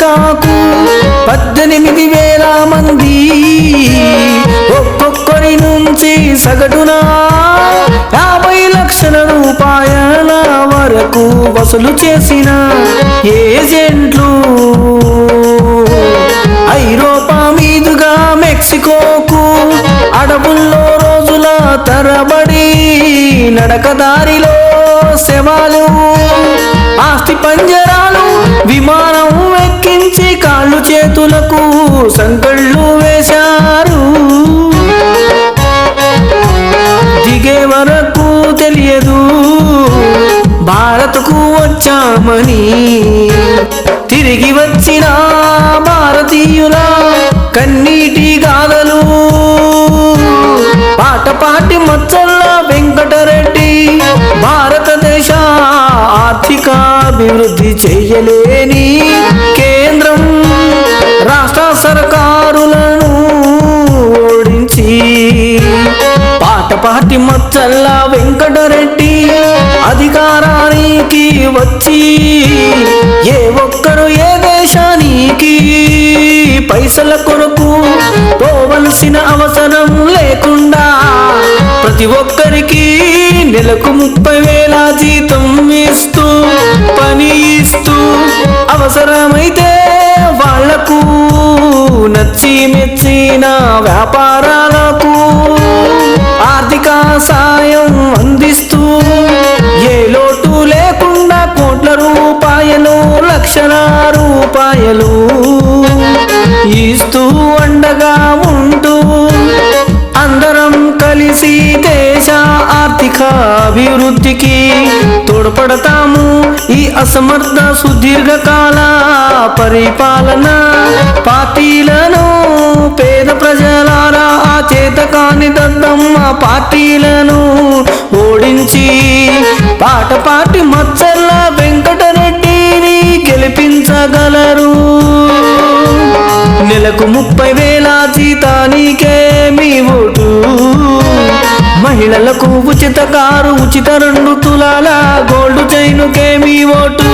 నాకు 18,000 మంది, ఒక్కొక్కరి నుంచి సగటున 50 లక్షల రూపాయల వరకు వసూలు చేసిన ఏజెంట్లు ఐరోపా మీదుగా మెక్సికోకు అడవుల్లో రోజుల తరబడి నడకదారిలో శవాలు, ఆస్తి పంజరాలు, విమానం ఎక్కించి కాళ్ళు చేతులకు సంకళ్ళు వేశారు. దిగే వరకు తెలియదు భారత్కు వచ్చామని. తిరిగి వచ్చిన భారతీయుల కన్నీటి గాథలు పాట పాటి మచ్చల్ల వెంకటరెడ్డి భారతదేశ ఆర్థికాభివృద్ధి చేయలేని కేంద్రం రాష్ట్ర సర్కారులను ఓడించి పాట పాటి మచ్చల్ల వెంకటరెడ్డి అధికారానికి వచ్చి ఏ ఒక్కరు ఏ దేశానికి పైసల కొరకు పోవలసిన అవసరం లేకుండా ప్రతి ఒక్కరికి నెలకు 30,000 జీతం ఇస్తూ పని ఇస్తూ అవసరమైతే వాళ్లకు నచ్చి మెచ్చిన వ్యాపారాలకు ఆర్థిక సాయం అందిస్తూ ఏ లోటు లేకుండా కోట్ల రూపాయలు, లక్షల రూపాయలు ఇస్తూ అండగా ఉంటూ అందరం కలిసి దేశ ఆర్థిక అభివృద్ధికి తోడ్పడతాము. ఈ అసమర్థ సుదీర్ఘకాల పరిపాలన పార్టీలను పేద ప్రజలారా ఆ చేతకాని దద్దమ్మ పార్టీలను ఓడించి పాట పాటి మచ్చల్ల వెంకటరెడ్డిని గెలిపించగలరు. నెలకు 30,000 జీతానికే మీ ఓటు, మహిళలకు ఉచిత కారు, ఉచిత 2 తులాల గోల్డ్ చైనుకే మీ ఓటు.